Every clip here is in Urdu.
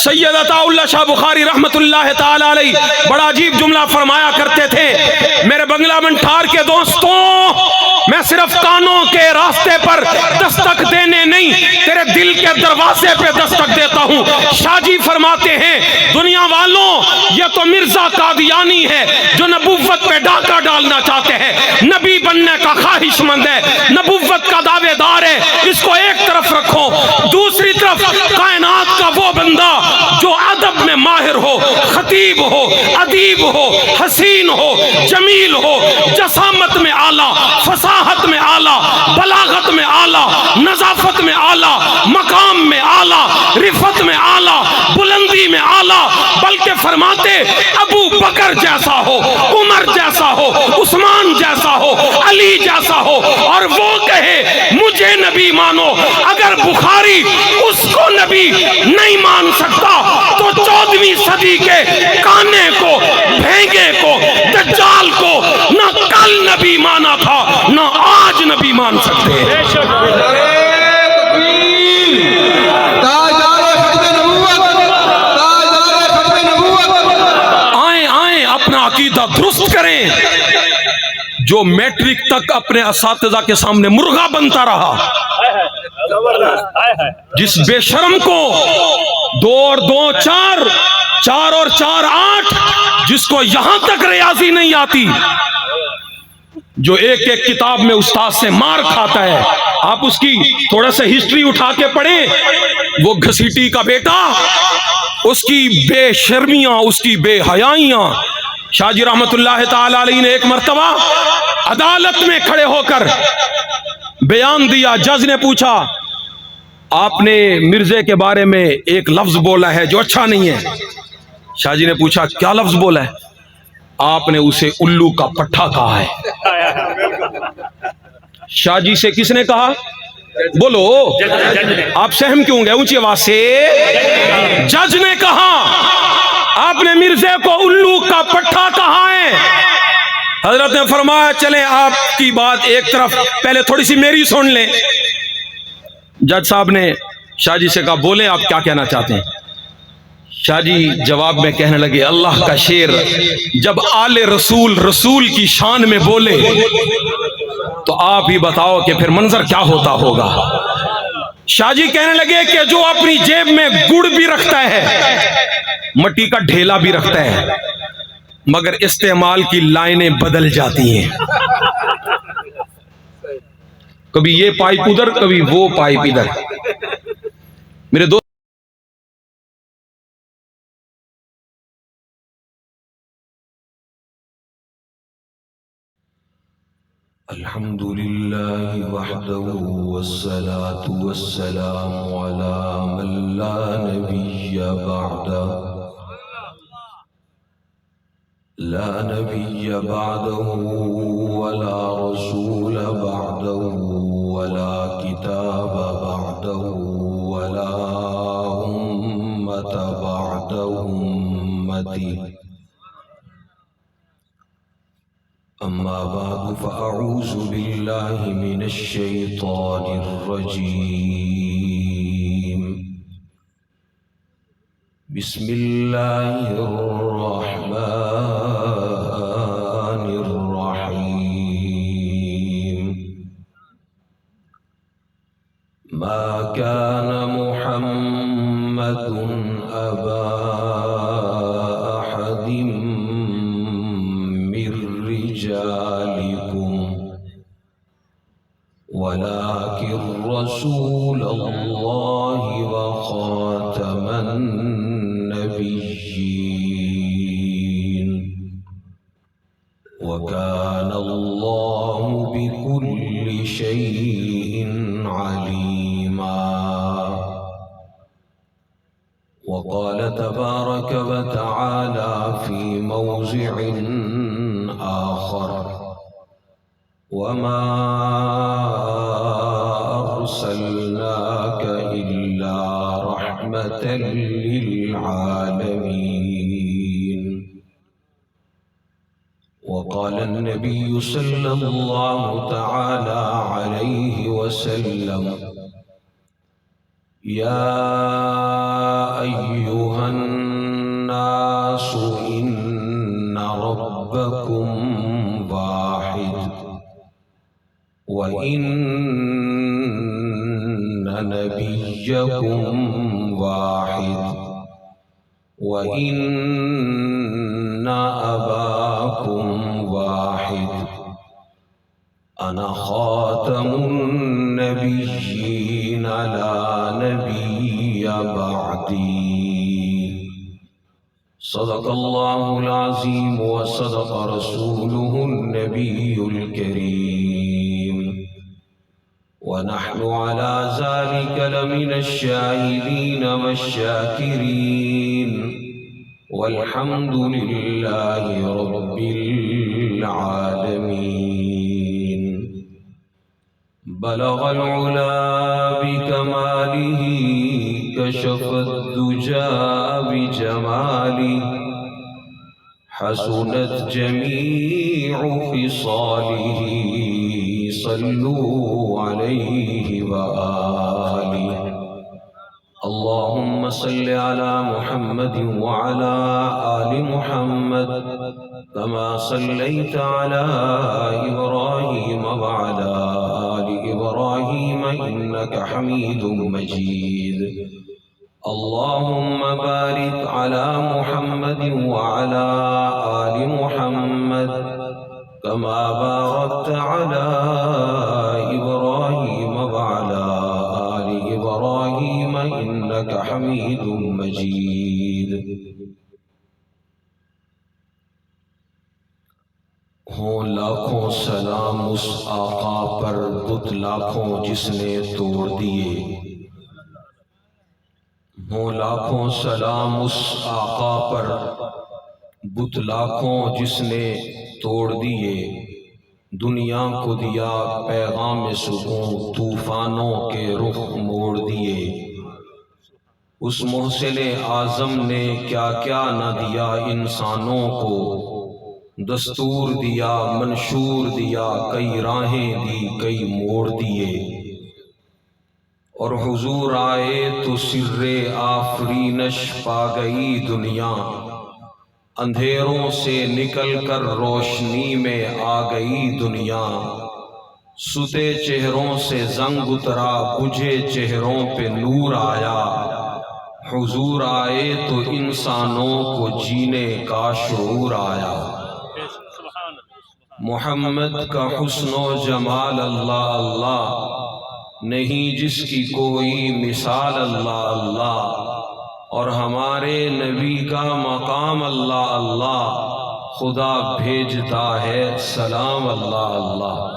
سید عطا اللہ شاہ بخاری رحمت اللہ تعالی علیہ بڑا عجیب جملہ فرمایا کرتے تھے، میرے بنگلہ منٹھار کے دوستوں، میں صرف کانوں کے راستے پر دستک دینے نہیں، تیرے دل کے دروازے پہ دستک دیتا ہوں۔ شاہ جی فرماتے ہیں، دنیا والوں، یہ تو مرزا قادیانی ہے جو نبوت پہ ڈاکہ ڈالنا چاہتے ہیں، نبی بننے کا خواہش مند ہے، نبوت کا دعوے دار ہے، اس کو ایک طرف رکھو۔ دوسری طرف کائنات کا وہ بندہ جو ادب میں ماہر ہو، خطیب ہو، ادیب ہو، حسین ہو، جمیل ہو، جسامت میں اعلیٰ، فصاحت میں اعلیٰ، بلاغت میں اعلیٰ، نظافت میں اعلیٰ، مقام میں اعلیٰ، رفت میں اعلیٰ، بلندی میں اعلیٰ، بلکہ فرماتے ابو بکر جیسا ہو، عمر جیسا ہو، عثمان جیسا ہو، علی جیسا ہو، اور وہ کہے مجھے نبی مانو۔ اگر بخاری اس کو نبی نہیں مان سکتا تو 14ویں صدی کے کانے کو، بھینگے کو، دجال کو نہ کل نبی مانا تھا نہ آج نبی مان سکتے۔ آئیں اپنا عقیدہ درست کریں۔ جو میٹرک تک اپنے اساتذہ کے سامنے مرغا بنتا رہا، جس بے شرم کو 2 اور 2 4، 4 اور 4 8، جس کو یہاں تک ریاضی نہیں آتی، جو ایک ایک کتاب میں استاد سے مار کھاتا ہے، آپ اس کی تھوڑا سا ہسٹری اٹھا کے پڑھیں، وہ گھسیٹی کا بیٹا، اس کی بے شرمیاں، اس کی بے حیائیاں۔ شاہ جی رحمت اللہ تعالی علیہ نے ایک مرتبہ عدالت میں کھڑے ہو کر بیان دیا۔ جج نے پوچھا، آپ نے مرزے کے بارے میں ایک لفظ بولا ہے جو اچھا نہیں ہے۔ شاہ جی نے پوچھا، کیا لفظ بولا ہے؟ آپ نے اسے الو کا پٹھا کہا ہے۔ شاہ جی سے کس نے کہا؟ بولو، آپ سہم کیوں گئے اونچی آواز سے؟ جج نے کہا آپ نے مرزے کو الو کا پٹھا کہا ہے۔ حضرت نے فرمایا، چلیں آپ کی بات ایک طرف، پہلے تھوڑی سی میری سن لیں۔ جج صاحب نے شاہ جی سے کہا، بولیں آپ کیا کہنا چاہتے ہیں؟ شاہ جی جواب میں کہنے لگے، اللہ کا شیر جب آل رسول رسول کی شان میں بولے تو آپ ہی بتاؤ کہ پھر منظر کیا ہوتا ہوگا۔ شاہ جی کہنے لگے کہ جو اپنی جیب میں گڑ بھی رکھتا ہے، مٹی کا ڈھیلا بھی رکھتا ہے، مگر استعمال کی لائنیں بدل جاتی ہیں، کبھی یہ پائپ ادھر، کبھی وہ پائپ ادھر۔ میرے دوست الحمدللہ وحدہ والصلاة والسلام علی من لا نبی بعدہ، لا نبی بعدہ ولا رسول بعدہ ولا کتاب بعدہ ولا امت بعد امتی، اما بعد فاعوذ باللہ من الشیطان الرجیم، بسم اللہ الرحمن الرحیم، ما كان محمد ابا احد ولكن رسول الله وخاتم النبيين، وكان الله بكل شيء عليما، وقال تبارك وتعالى في موضع آخر، وما أرسلناك إلا رحمة للعالمين، وقال النبي صلى الله تعالى عليه وسلم، يا أيها الناس إن ربكم واحد وإن نبيكم واحد وإن أباكم واحد أنا خاتم النبيين لا نبي بعدي صدق الله العظيم وصدق رسوله النبي الكريم ونحن على ذلك لمن الشاهدين والشاكرين والحمد لله رب العالمين بلغ العلا بكماله كشف الدجى بجماله حسنت جميع خصاله صلوا عليه وآله اللهم صل على محمد وعلى آل محمد كما صليت على إبراهيم وعلى آل إبراهيم إنك حميد مجيد اللهم بارك على محمد وعلى آل محمد كما باركت على إبراهيم وعلى آل إبراهيم إنك حميد مجيد ہوں لاکھوں سلام اس آقا پر بت لاکھوں جس نے توڑ دیے ہوں لاکھوں سلام اس آقا پر بت لاکھوں جس نے توڑ دیے دنیا کو دیا پیغام سکون طوفانوں کے رخ موڑ دیے اس محسن اعظم نے کیا کیا نہ دیا انسانوں کو دستور دیا منشور دیا کئی راہیں دی کئی موڑ دیے اور حضور آئے تو سر آفرینش پا گئی دنیا اندھیروں سے نکل کر روشنی میں آ گئی دنیا ستے چہروں سے زنگ اترا بجھے چہروں پہ نور آیا حضور آئے تو انسانوں کو جینے کا شعور آیا محمد کا حسن و جمال اللہ اللہ نہیں جس کی کوئی مثال اللہ اللہ اور ہمارے نبی کا مقام اللہ اللہ خدا بھیجتا ہے سلام اللہ اللہ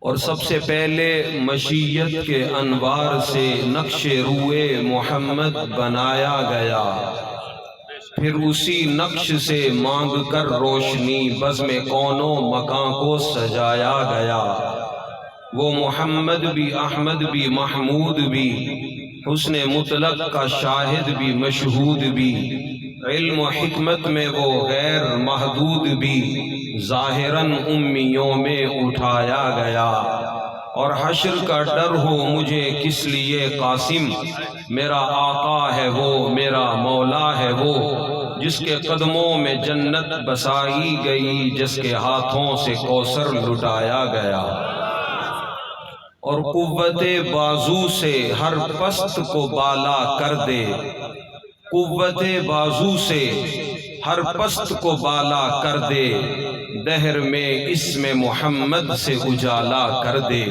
اور سب سے پہلے مشیت کے انوار سے نقش روئے محمد بنایا گیا پھر اسی نقش سے مانگ کر روشنی بزم کونوں مکان کو سجایا گیا وہ محمد بھی احمد بھی محمود بھی حسن مطلق کا شاہد بھی مشہود بھی علم و حکمت میں وہ غیر محدود بھی ظاہراً امیوں میں اٹھایا گیا اور حشر کا ڈر ہو مجھے کس لیے قاسم میرا آقا ہے وہ میرا مولا ہے وہ جس کے قدموں میں جنت بسائی گئی جس کے ہاتھوں سے کوثر لٹایا گیا اور قوت بازو سے ہر پست کو بالا کر دے قوت بازو سے ہر پست کو بالا کر دے دہر میں اسم محمد سے اجالا کر دے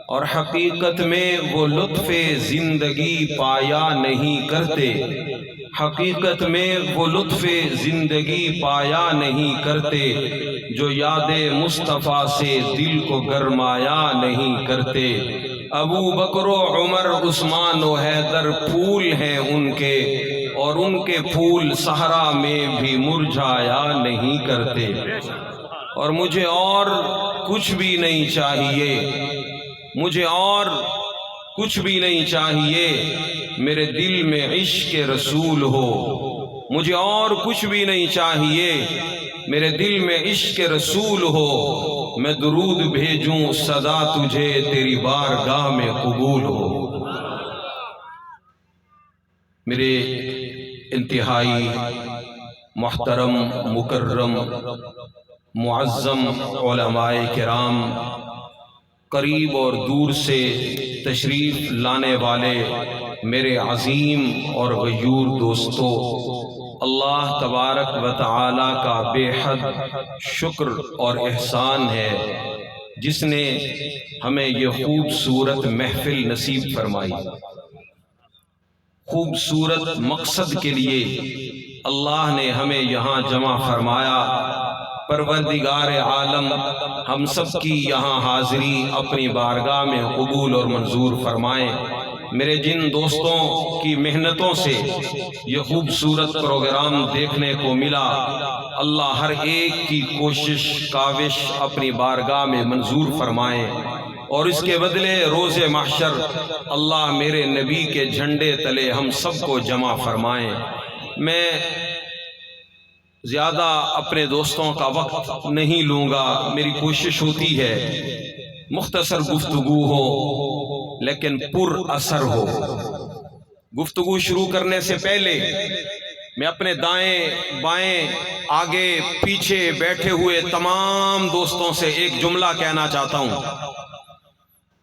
اور حقیقت میں وہ لطف زندگی پایا نہیں کرتے حقیقت میں وہ لطف زندگی پایا نہیں کرتے جو یاد مصطفیٰ سے دل کو گرمایا نہیں کرتے ابو بکر و عمر عثمان و حیدر پھول ہیں ان کے اور ان کے پھول صحرا میں بھی مرجھایا نہیں کرتے اور مجھے اور کچھ بھی نہیں چاہیے مجھے اور کچھ بھی نہیں چاہیے میرے دل میں عشق رسول ہو مجھے اور کچھ بھی نہیں چاہیے میرے دل میں عشق رسول ہو میں درود بھیجوں صدا تجھے تیری بارگاہ میں قبول ہو۔ میرے انتہائی محترم مکرم معظم علماء کرام، قریب اور دور سے تشریف لانے والے میرے عظیم اور غیور دوستو، اللہ تبارک و تعالی کا بے حد شکر اور احسان ہے جس نے ہمیں یہ خوبصورت محفل نصیب فرمائی۔ خوبصورت مقصد کے لیے اللہ نے ہمیں یہاں جمع فرمایا۔ پروردگار عالم ہم سب کی یہاں حاضری اپنی بارگاہ میں قبول اور منظور فرمائے۔ میرے جن دوستوں کی محنتوں سے یہ خوبصورت پروگرام دیکھنے کو ملا، اللہ ہر ایک کی کوشش کاوش اپنی بارگاہ میں منظور فرمائے، اور اس کے بدلے روز محشر اللہ میرے نبی کے جھنڈے تلے ہم سب کو جمع فرمائیں۔ میں زیادہ اپنے دوستوں کا وقت نہیں لوں گا، میری کوشش ہوتی ہے مختصر گفتگو ہو لیکن پر اثر ہو۔ گفتگو شروع کرنے سے پہلے میں اپنے دائیں بائیں آگے پیچھے بیٹھے ہوئے تمام دوستوں سے ایک جملہ کہنا چاہتا ہوں۔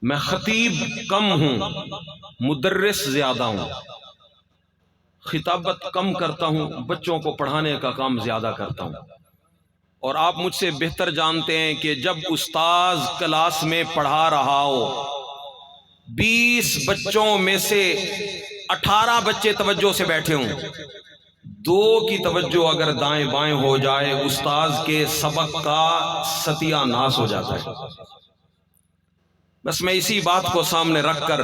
میں خطیب کم ہوں، مدرس زیادہ ہوں، خطابت کم کرتا ہوں، بچوں کو پڑھانے کا کام زیادہ کرتا ہوں، اور آپ مجھ سے بہتر جانتے ہیں کہ جب استاذ کلاس میں پڑھا رہا ہو، 20 بچوں میں سے 18 بچے توجہ سے بیٹھے ہوں، 2 کی توجہ اگر دائیں بائیں ہو جائے، استاذ کے سبق کا ستیہ ناس ہو جاتا ہے۔ بس میں اسی بات کو سامنے رکھ کر،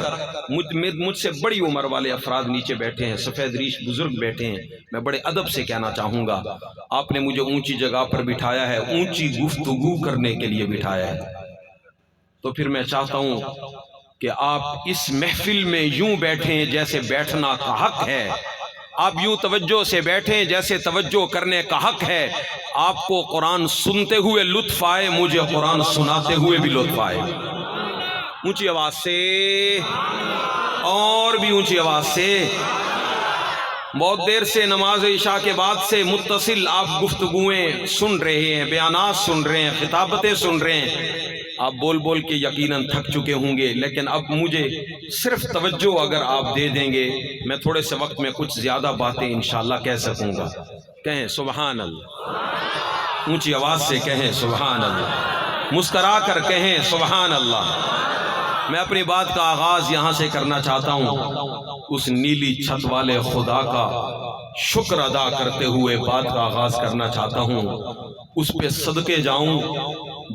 مجھ سے بڑی عمر والے افراد نیچے بیٹھے ہیں، سفید ریش بزرگ بیٹھے ہیں، میں بڑے ادب سے کہنا چاہوں گا، آپ نے مجھے اونچی جگہ پر بٹھایا ہے، اونچی گفتگو کرنے کے لیے بٹھایا ہے، تو پھر میں چاہتا ہوں کہ آپ اس محفل میں یوں بیٹھیں جیسے بیٹھنا کا حق ہے، آپ یوں توجہ سے بیٹھیں جیسے توجہ کرنے کا حق ہے۔ آپ کو قرآن سنتے ہوئے لطف آئے، مجھے قرآن سناتے ہوئے بھی لطف آئے۔ اونچی آواز سے، اور بھی اونچی آواز سے۔ بہت دیر سے نماز عشاء کے بعد سے متصل آپ گفتگویں سن رہے ہیں، بیانات سن رہے ہیں، خطابتیں سن رہے ہیں، آپ بول بول کے یقیناً تھک چکے ہوں گے، لیکن اب مجھے صرف توجہ اگر آپ دے دیں گے، میں تھوڑے سے وقت میں کچھ زیادہ باتیں انشاءاللہ کہہ سکوں گا۔ کہیں سبحان اللہ، اونچی آواز سے کہیں سبحان اللہ، مسکرا کر کہیں سبحان اللہ۔ میں اپنی بات کا آغاز یہاں سے کرنا چاہتا ہوں، اس نیلی چھت والے خدا کا شکر ادا کرتے ہوئے بات کا آغاز کرنا چاہتا ہوں، اس پہ صدقے جاؤں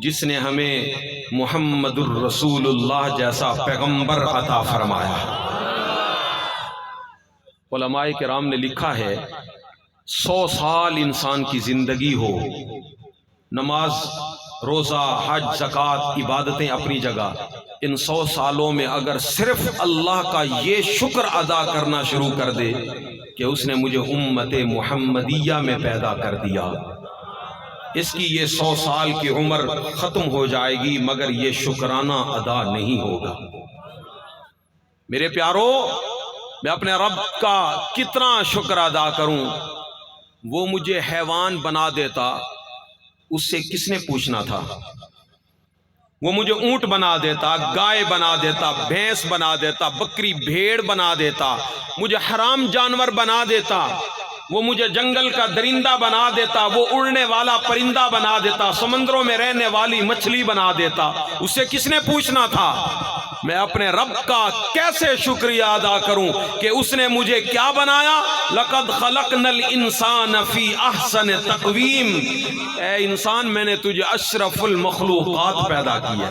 جس نے ہمیں محمد الرسول اللہ جیسا پیغمبر عطا فرمایا۔ علماء کرام نے لکھا ہے 100 سال انسان کی زندگی ہو، نماز روزہ حج زکوٰۃ عبادتیں اپنی جگہ، ان 100 سالوں میں اگر صرف اللہ کا یہ شکر ادا کرنا شروع کر دے کہ اس نے مجھے امت محمدیہ میں پیدا کر دیا، اس کی یہ 100 سال کی عمر ختم ہو جائے گی مگر یہ شکرانہ ادا نہیں ہوگا۔ میرے پیارو، میں اپنے رب کا کتنا شکر ادا کروں، وہ مجھے حیوان بنا دیتا، اس سے کس نے پوچھنا تھا؟ وہ مجھے اونٹ بنا دیتا، گائے بنا دیتا، بھینس بنا دیتا، بکری بھیڑ بنا دیتا، مجھے حرام جانور بنا دیتا، وہ مجھے جنگل کا درندہ بنا دیتا، وہ اڑنے والا پرندہ بنا دیتا، سمندروں میں رہنے والی مچھلی بنا دیتا، اس سے کس نے پوچھنا تھا؟ میں اپنے رب کا کیسے شکریہ ادا کروں کہ اس نے مجھے کیا بنایا؟ لَقَدْ خَلَقْنَا الْإِنسَانَ فِي أَحْسَنِ تَقْوِيمٍ، اے انسان میں نے تجھے اشرف المخلوقات پیدا کیا۔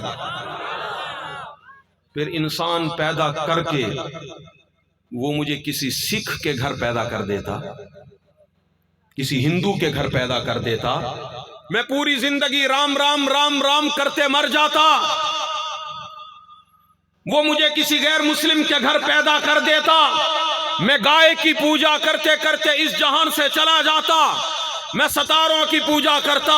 پھر انسان پیدا کر کے وہ مجھے کسی سکھ کے گھر پیدا کر دیتا، کسی ہندو کے گھر پیدا کر دیتا، میں پوری زندگی رام رام رام رام کرتے مر جاتا، وہ مجھے کسی غیر مسلم کے گھر پیدا کر دیتا، میں گائے کی پوجا کرتے کرتے اس جہان سے چلا جاتا، میں ستاروں کی پوجا کرتا،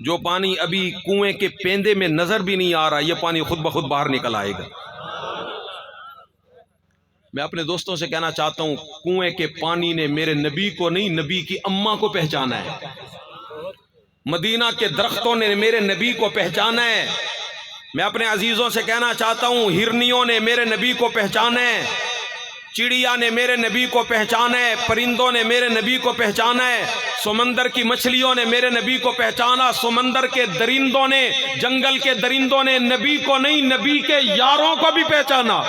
جو پانی ابھی کنویں کے پیندے میں نظر بھی نہیں آ رہا، یہ پانی خود بخود باہر نکل آئے گا۔ میں اپنے دوستوں سے کہنا چاہتا ہوں، کنویں کے پانی نے میرے نبی کو نہیں، نبی کی اماں کو پہچانا ہے۔ مدینہ کے درختوں نے میرے نبی کو پہچانا ہے۔ میں اپنے عزیزوں سے کہنا چاہتا ہوں، ہرنیوں نے میرے نبی کو پہچانا ہے، چڑیا نے میرے نبی کو پہچانا ہے، پرندوں نے میرے نبی کو پہچانا ہے، سمندر کی مچھلیوں نے میرے نبی کو پہچانا، سمندر کے درندوں نے، جنگل کے درندوں نے نبی کو نہیں، نبی کے یاروں کو بھی پہچانا۔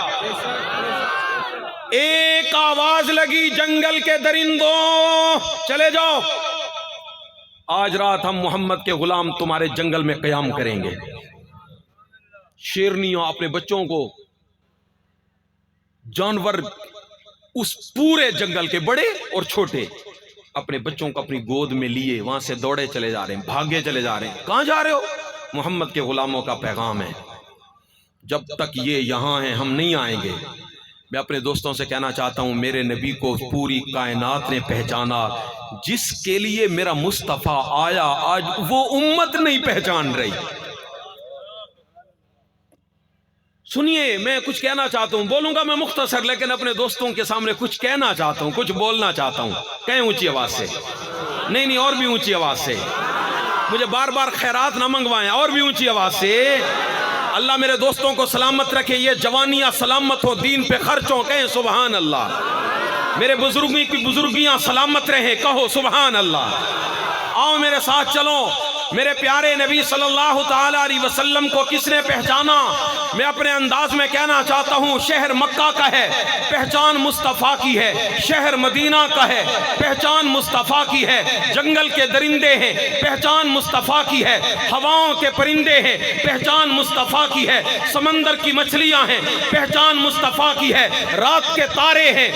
ایک آواز لگی جنگل کے درندوں چلے جاؤ، آج رات ہم محمد کے غلام تمہارے جنگل میں قیام کریں گے۔ شیرنیوں اپنے بچوں کو، جانور اس پورے جنگل کے بڑے اور چھوٹے اپنے بچوں کو اپنی گود میں لیے وہاں سے دوڑے چلے جا رہے ہیں، بھاگے چلے جا رہے ہیں۔ کہاں جا رہے ہو؟ محمد کے غلاموں کا پیغام ہے، جب تک یہ یہاں ہیں ہم نہیں آئیں گے۔ میں اپنے دوستوں سے کہنا چاہتا ہوں، میرے نبی کو پوری کائنات نے پہچانا، جس کے لیے میرا مصطفیٰ آیا آج وہ امت نہیں پہچان رہی۔ سنیے، میں کچھ کہنا چاہتا ہوں، بولوں گا میں مختصر، لیکن اپنے دوستوں کے سامنے کچھ کہنا چاہتا ہوں، کچھ بولنا چاہتا ہوں۔ کہیں اونچی آواز سے، نہیں اور بھی اونچی آواز سے، مجھے بار بار خیرات نہ منگوائیں، اور بھی اونچی آواز سے۔ اللہ میرے دوستوں کو سلامت رکھے، یہ جوانیاں سلامت ہو، دین پہ خرچ ہوں، کہیں سبحان اللہ۔ میرے بزرگوں کی بزرگیاں سلامت رہیں، کہو سبحان اللہ۔ آؤ میرے ساتھ چلو۔ میرے پیارے نبی صلی اللہ تعالی علیہ وسلم کو کس نے پہچانا؟ میں اپنے انداز میں کہنا چاہتا ہوں، شہر مکہ کا ہے، پہچان مصطفیٰ کی ہے، شہر مدینہ کا ہے، پہچان مصطفیٰ کی ہے، جنگل کے درندے ہیں، پہچان مصطفیٰ کی ہے، ہواؤں کے پرندے ہیں، پہچان مصطفیٰ کی ہے، سمندر کی مچھلیاں ہیں، پہچان مصطفیٰ کی ہے، رات کے تارے ہیں،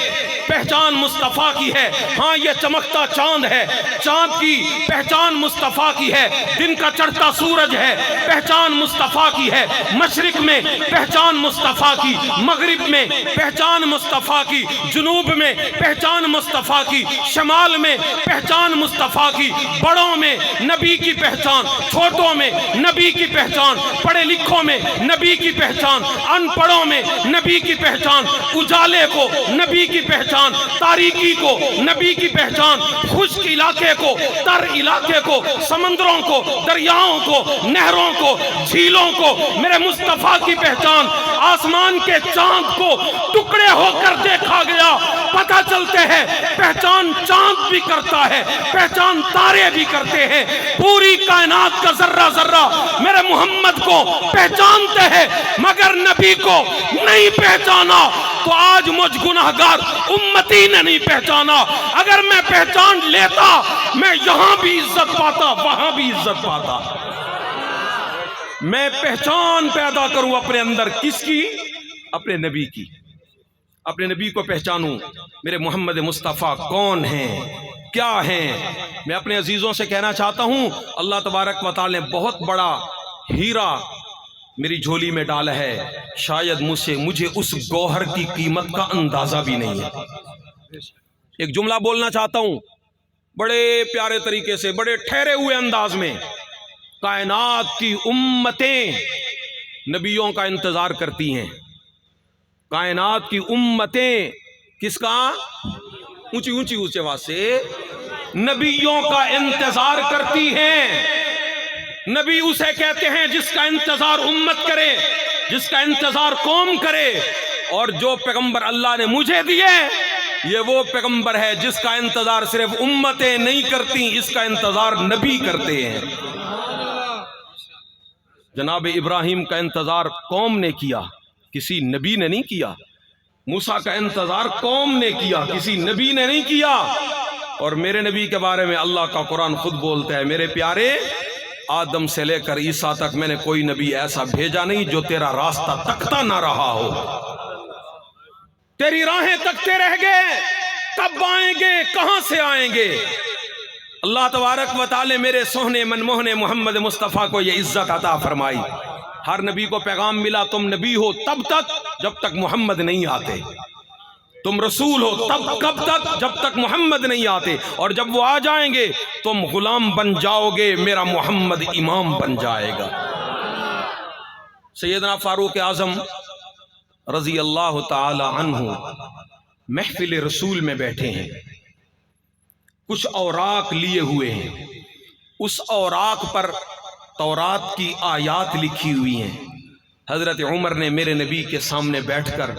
پہچان مصطفیٰ کی ہے، ہاں یہ چمکتا چاند ہے، چاند کی پہچان مصطفیٰ کی ہے، دن کا چڑھتا سورج ہے، پہچان مصطفیٰ کی ہے، مشرق میں پہچان مصطفیٰ کی، مغرب میں پہچان مصطفیٰ کی، جنوب میں پہچان مصطفیٰ کی، شمال میں پہچان مصطفیٰ کی، بڑوں میں نبی کی پہچان، چھوٹوں میں نبی کی پہچان، پڑھے لکھوں میں نبی کی پہچان، ان پڑھوں میں نبی کی پہچان، اجالے کو نبی کی پہچان، تاریکی کو نبی کی پہچان، خشک علاقے کو، تر علاقے کو، سمندروں کو، دریاؤں کو، نہروں کو، جھیلوں کو میرے مصطفیٰ کی پہچان۔ آسمان کے چاند کو ٹکڑے ہو کر دیکھا گیا، پتہ چلتے ہیں پہچان چاند بھی کرتا ہے، پہچان تارے بھی کرتے ہیں، پوری کائنات کا ذرہ ذرہ میرے محمد کو پہچانتے ہیں، مگر نبی کو نہیں پہچانا۔ تو آج مجھ گناہگار امتی نے نہیں پہچانا۔ اگر میں پہچان لیتا، میں یہاں بھی عزت پاتا، وہاں بھی عزت پاتا۔ میں پہچان پیدا کروں اپنے اندر، کس کی؟ اپنے نبی کی۔ اپنے نبی کو پہچانوں، میرے محمد مصطفیٰ کون ہیں، کیا ہیں۔ میں اپنے عزیزوں سے کہنا چاہتا ہوں، اللہ تبارک و تعالی نے بہت بڑا ہیرا میری جھولی میں ڈالا ہے، شاید مجھے اس گوہر کی قیمت کا اندازہ بھی نہیں ہے۔ ایک جملہ بولنا چاہتا ہوں بڑے پیارے طریقے سے، بڑے ٹھہرے ہوئے انداز میں۔ کائنات کی امتیں نبیوں کا انتظار کرتی ہیں، کائنات کی امتیں کس کا؟ اونچی اونچی اونچی آواز سے، نبیوں کا انتظار کرتی ہیں۔ نبی اسے کہتے ہیں جس کا انتظار امت کرے، جس کا انتظار قوم کرے، اور جو پیغمبر اللہ نے مجھے دیے یہ وہ پیغمبر ہے جس کا انتظار صرف امتیں نہیں کرتی، اس کا انتظار نبی کرتے ہیں۔ جناب ابراہیم کا انتظار قوم نے کیا، کسی نبی نے نہیں کیا۔ موسیٰ کا انتظار قوم نے کیا، کسی نبی نے نہیں کیا۔ اور میرے نبی کے بارے میں اللہ کا قرآن خود بولتا ہے، میرے پیارے آدم سے لے کر عیسیٰ تک میں نے کوئی نبی ایسا بھیجا نہیں جو تیرا راستہ تکتا نہ رہا ہو۔ تیری راہیں تکتے رہ گئے، کب آئیں گے، کہاں سے آئیں گے۔ اللہ تبارک و تعالی میرے سوہنے منموہن محمد مصطفیٰ کو یہ عزت عطا فرمائی۔ ہر نبی کو پیغام ملا، تم نبی ہو تب تک جب تک محمد نہیں آتے، تم رسول ہو تب کب تک جب تک محمد نہیں آتے، اور جب وہ آ جائیں گے تم غلام بن جاؤ گے، میرا محمد امام بن جائے گا۔ سیدنا فاروق اعظم رضی اللہ تعالی عنہ محفل رسول میں بیٹھے ہیں، کچھ اوراق لیے ہوئے ہیں، اس اوراق پر تورات کی آیات لکھی ہوئی ہیں۔ حضرت عمر نے میرے نبی کے سامنے بیٹھ کر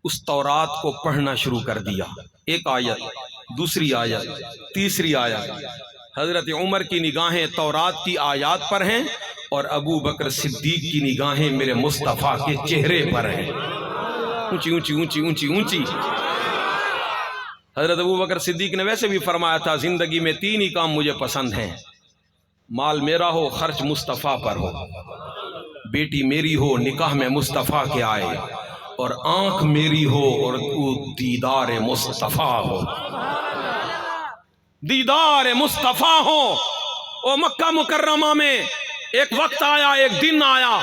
اس تورات کو پڑھنا شروع کر دیا، ایک آیت، دوسری آیت، تیسری آیت۔ حضرت عمر کی نگاہیں تورات کی آیات پر ہیں اور ابو بکر صدیق کی نگاہیں میرے مصطفیٰ کے چہرے پر ہیں، اونچی اونچی اونچی اونچی اونچی۔ حضرت ابو بکر صدیق نے ویسے بھی فرمایا تھا، زندگی میں 3 ہی کام مجھے پسند ہیں، مال میرا ہو، خرچ مصطفیٰ پر ہو، بیٹی میری ہو، نکاح میں مصطفیٰ کے آئے، اور آنکھ میری ہو اور دیدار مصطفیٰ ہو، دیدار مصطفیٰ ہو۔ اور مکہ مکرمہ میں ایک وقت آیا، ایک دن آیا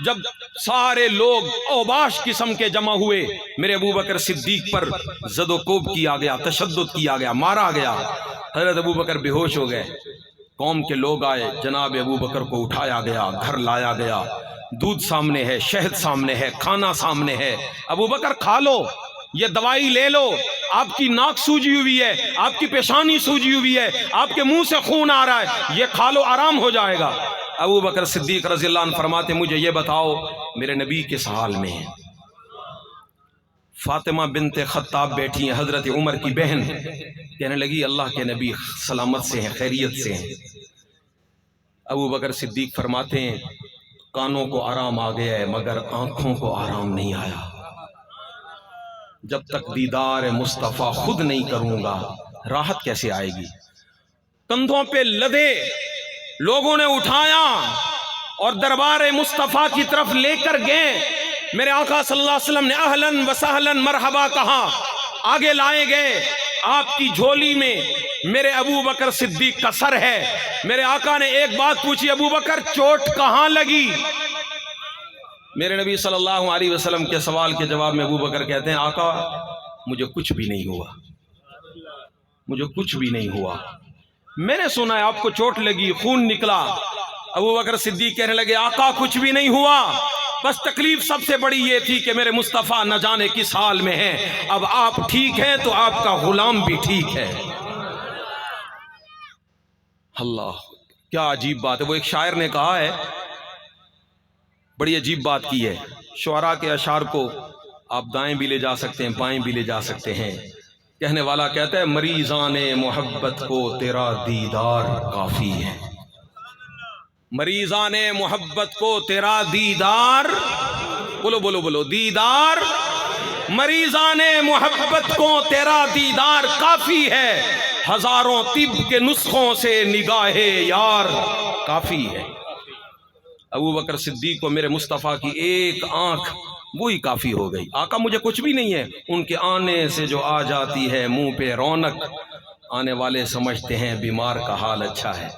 جب سارے لوگ اوباش قسم کے جمع ہوئے، میرے ابو بکر صدیق پر زد و کوب کیا گیا، تشدد کیا گیا، مارا گیا۔ حضرت ابو بکر بے ہوش ہو گئے، قوم کے لوگ آئے، جناب ابو بکر کو اٹھایا گیا، گھر لایا گیا، دودھ سامنے ہے، شہد سامنے ہے، کھانا سامنے ہے۔ ابو بکر کھا لو، یہ دوائی لے لو، آپ کی ناک سوجی ہوئی ہے، آپ کی پیشانی سوجی ہوئی ہے، آپ کے منہ سے خون آ رہا ہے، یہ کھا لو، آرام ہو جائے گا۔ ابو بکر صدیق رضی اللہ عنہ فرماتے، مجھے یہ بتاؤ میرے نبی کس حال میں ہیں؟ فاطمہ بنت خطاب بیٹھی ہیں، حضرت عمر کی بہن، کہنے لگی اللہ کے نبی سلامت سے ہیں، خیریت سے ہیں۔ ابو بکر صدیق فرماتے ہیں، کانوں کو آرام آ گیا ہے مگر آنکھوں کو آرام نہیں آیا، جب تک دیدار مصطفیٰ خود نہیں کروں گا راحت کیسے آئے گی؟ کندھوں پہ لدے لوگوں نے اٹھایا اور دربار مصطفیٰ کی طرف لے کر گئے۔ میرے آقا صلی اللہ علیہ وسلم نے اہلاً وسہلاً مرحبا کہا، آگے لائے گئے۔ آپ کی جھولی میں میرے ابو بکر صدیق کا سر ہے۔ میرے آقا نے ایک بات پوچھی، ابو بکر چوٹ کہاں لگی؟ میرے نبی صلی اللہ علیہ وسلم کے سوال کے جواب میں ابو بکر کہتے ہیں، آقا مجھے کچھ بھی نہیں ہوا، مجھے کچھ بھی نہیں ہوا، میں نے سنا ہے آپ کو چوٹ لگی، خون نکلا۔ ابو بکر صدیق کہنے لگے، آقا کچھ بھی نہیں ہوا، بس تکلیف سب سے بڑی یہ تھی کہ میرے مصطفیٰ نہ جانے کس حال میں ہیں، اب آپ ٹھیک ہیں تو آپ کا غلام بھی ٹھیک ہے۔ اللہ، کیا عجیب بات ہے۔ وہ ایک شاعر نے کہا ہے، بڑی عجیب بات کی ہے، شعراء کے اشعار کو آپ دائیں بھی لے جا سکتے ہیں، بائیں بھی لے جا سکتے ہیں۔ کہنے والا کہتا ہے، مریضان محبت کو تیرا دیدار کافی ہے، مریضان محبت کو تیرا دیدار، بولو بولو بولو، دیدار، مریضان محبت کو تیرا دیدار کافی ہے، ہزاروں طب کے نسخوں سے نگاہ یار کافی ہے۔ ابو بکر صدیق کو میرے مصطفیٰ کی ایک آنکھ وہی کافی ہو گئی۔ آقا مجھے کچھ بھی نہیں ہے، ان کے آنے سے جو آ جاتی ہے منہ پہ رونق، آنے والے سمجھتے ہیں بیمار کا حال اچھا ہے۔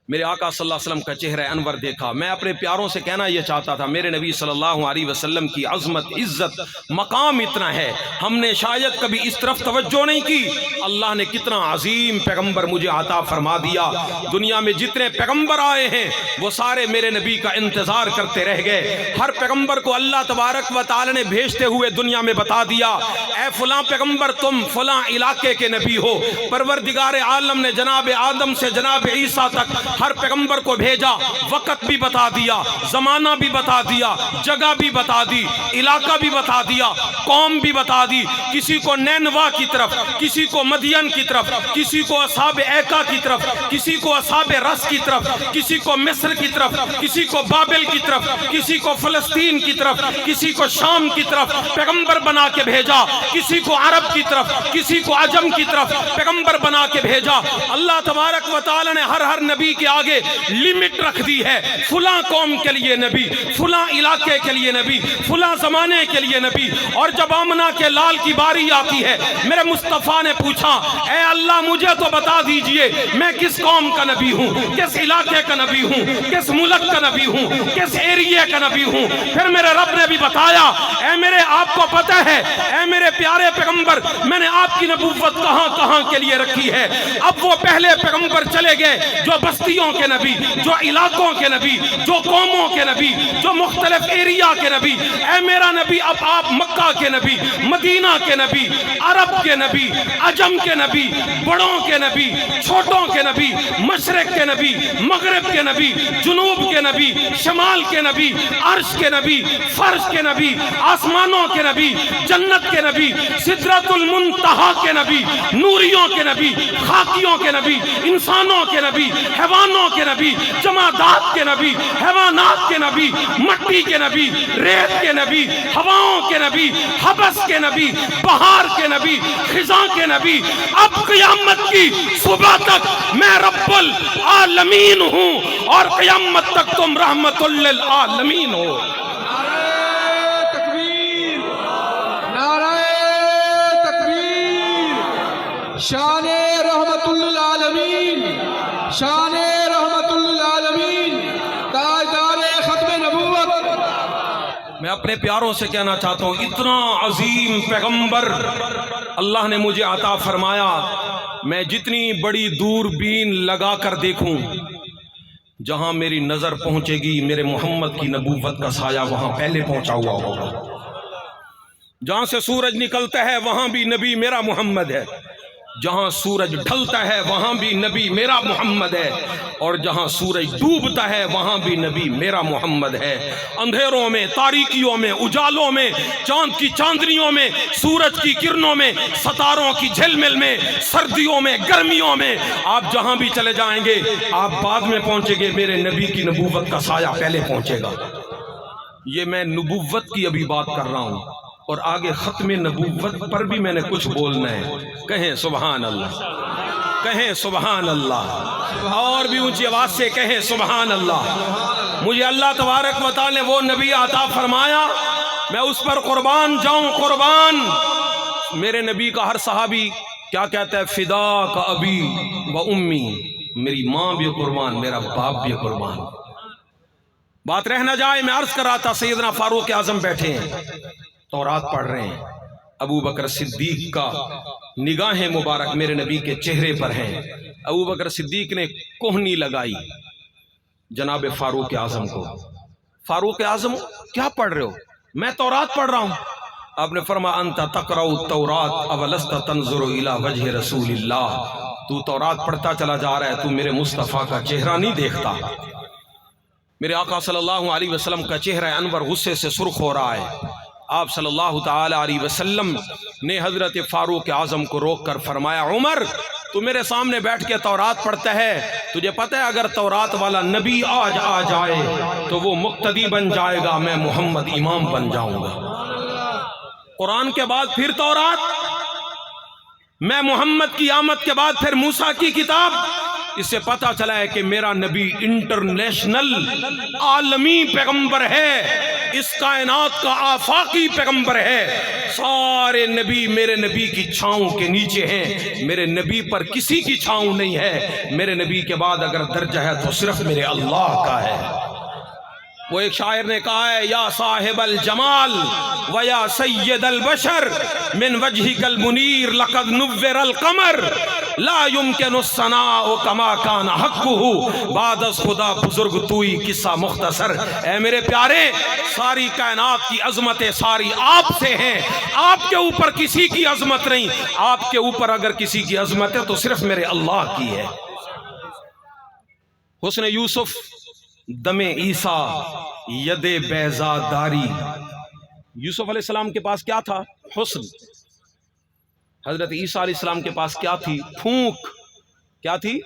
میرے آقا صلی اللہ علیہ وسلم کا چہرہ انور دیکھا۔ میں اپنے پیاروں سے کہنا یہ چاہتا تھا، میرے نبی صلی اللہ علیہ وسلم کی عظمت، عزت، مقام اتنا ہے، ہم نے شاید کبھی اس طرف توجہ نہیں کی۔ اللہ نے کتنا عظیم پیغمبر مجھے عطا فرما دیا۔ دنیا میں جتنے پیغمبر آئے ہیں وہ سارے میرے نبی کا انتظار کرتے رہ گئے۔ ہر پیغمبر کو اللہ تبارک و تعالی نے بھیجتے ہوئے دنیا میں بتا دیا، اے فلاں پیغمبر تم فلاں علاقے کے نبی ہو۔ پروردگار عالم نے جناب آدم سے جناب عیسیٰ تک ہر پیغمبر کو بھیجا، وقت بھی بتا دیا، زمانہ بھی بتا دیا، جگہ بھی بتا دی، علاقہ بھی بتا دیا، قوم بھی بتا دی۔ کسی کو نینوا کی طرف، کسی کو مدین کی طرف، کسی کو اصحاب ایکا کی طرف، کسی کو اصحاب رس کی طرف، کسی کو مصر کی طرف، کسی کو بابل کی طرف، کسی کو فلسطین کی طرف، کسی کو شام کی طرف پیغمبر بنا کے بھیجا، کسی کو عرب کی طرف، کسی کو عجم کی طرف پیغمبر بنا کے بھیجا۔ اللہ تبارک و تعالی نے ہر نبی کے آگے لمٹ رکھ دی ہے، فلاں قوم کے لیے نبی، فلاں علاقے کے لیے نبی، فلاں زمانے کے لیے نبی۔ اور جب آمنہ کے لال کی باری آتی ہے، میرے مصطفیٰ نے پوچھا اے اللہ مجھے تو بتا دیجئے میں کس قوم کا نبی ہوں، کس علاقے کا نبی ہوں، کس ملک کا نبی ہوں، کس ایریے کا نبی ہوں۔ پھر میرے رب نے بھی بتایا اے میرے آپ کو پتہ ہے اے میرے پیارے پیغمبر میں نے آپ کی نبوت کہاں کہاں کے لیے رکھی ہے۔ اب وہ پہلے پیغمبر چلے گئے جو بستیوں کے نبی، جو علاقوں کے نبی، جو قوموں کے نبی، جو مختلف ایریا کے نبی۔ اے میرا نبی اب آپ مکہ کے نبی، مدینہ کے نبی، عرب کے نبی، عجم کے نبی، بڑوں کے نبی، چھوٹوں کے نبی، مشرق کے نبی، مغرب کے نبی، جنوب کے نبی، شمال کے نبی، عرش کے نبی، فرش کے نبی، آسمانوں کے نبی، جنت کے نبی، سدرۃ المنتہا کے نبی، نوریوں کے نبی، خاکیوں کے نبی، انسانوں کے نبی، حیوانوں کے نبی، جمادات کے نبی، حیوانات کے نبی، مٹی کے نبی، ریت کے نبی، ہواؤں کے نبی، حبس کے نبی، بہار کے نبی، خزاں کے نبی۔ اب قیامت کی صبح تک میں رب العالمین ہوں اور قیامت تک تم رحمت للعالمین ہو۔ شان رحمت للعالمین، شان رحمت للعالمین، تاجدار ختم نبوت۔ میں اپنے پیاروں سے کہنا چاہتا ہوں اتنا عظیم پیغمبر اللہ نے مجھے عطا فرمایا، میں جتنی بڑی دوربین لگا کر دیکھوں جہاں میری نظر پہنچے گی میرے محمد کی نبوت کا سایہ وہاں پہلے پہنچا ہوا ہوگا۔ جہاں سے سورج نکلتا ہے وہاں بھی نبی میرا محمد ہے، جہاں سورج ڈھلتا ہے وہاں بھی نبی میرا محمد ہے، اور جہاں سورج ڈوبتا ہے وہاں بھی نبی میرا محمد ہے۔ اندھیروں میں، تاریکیوں میں، اجالوں میں، چاند کی چاندنیوں میں، سورج کی کرنوں میں، ستاروں کی جھلمل میں، سردیوں میں، گرمیوں میں، آپ جہاں بھی چلے جائیں گے آپ بعد میں پہنچیں گے، میرے نبی کی نبوت کا سایہ پہلے پہنچے گا۔ یہ میں نبوت کی ابھی بات کر رہا ہوں، اور آگے ختم نبوت پر بھی میں نے کچھ بولنا ہے۔ کہیں سبحان اللہ، کہیں سبحان اللہ، اور بھی اونچی آواز سے کہیں سبحان اللہ۔ مجھے اللہ تبارک و تعالی نے وہ نبی عطا فرمایا، میں اس پر قربان جاؤں قربان۔ میرے نبی کا ہر صحابی کیا کہتا ہے؟ فدا کا ابی و امی، میری ماں بھی قربان، میرا باپ بھی قربان۔ بات رہ نہ جائے، میں عرض کر رہا تھا سیدنا فاروق اعظم بیٹھے ہیں، تورات پڑھ رہے ہیں، ابو بکر صدیق کا نگاہیں مبارک میرے نبی کے چہرے پر ہیں۔ ابو بکر صدیق نے کوہنی لگائی جناب فاروق اعظم کو۔ فاروق اعظم کیا پڑھ رہے ہو؟ میں تورات پڑھ رہا ہوں۔ آپ نے فرمایا انت تقرأ التورات اولست تنظر الی وجہ رسول اللہ، تو تورات پڑھتا چلا جا رہا ہے، تو میرے مصطفیٰ کا چہرہ نہیں دیکھتا۔ میرے آقا صلی اللہ علیہ وسلم کا چہرہ انور غصے سے سرخ ہو رہا ہے۔ آپ صلی اللہ تعالی علیہ وسلم نے حضرت فاروق اعظم کو روک کر فرمایا عمر تو میرے سامنے بیٹھ کے تورات پڑھتا ہے، تجھے پتہ ہے اگر تورات والا نبی آج آ جائے تو وہ مقتدی بن جائے گا، میں محمد امام بن جاؤں گا۔ قرآن کے بعد پھر تورات، میں محمد کی آمد کے بعد پھر موسیٰ کی کتاب۔ اس سے پتہ چلا ہے کہ میرا نبی انٹرنیشنل عالمی پیغمبر ہے، اس کائنات کا آفاقی پیغمبر ہے۔ سارے نبی میرے نبی کی چھاؤں کے نیچے ہیں، میرے نبی پر کسی کی چھاؤں نہیں ہے۔ میرے نبی کے بعد اگر درجہ ہے تو صرف میرے اللہ کا ہے۔ وہ ایک شاعر نے کہا ہے یا صاحب الجمال و یا سید البشر من وجہک المنیر لقد نور القمر لا يمكن الثناء كما كان حقه بعد از خدا بزرگ توئی قصہ مختصر۔ اے میرے پیارے، ساری کائنات کی عظمتیں ساری آپ سے ہیں، آپ کے اوپر کسی کی عظمت نہیں۔ آپ کے اوپر اگر کسی کی عظمت ہے تو صرف میرے اللہ کی ہے۔ حسن یوسف دم عیسیٰ ید بیضا داری۔ یوسف علیہ السلام کے پاس کیا تھا؟ حسن۔ حضرت عیسیٰ علیہ السلام کے پاس کیا تھی؟ پھونک۔ کیا تھی؟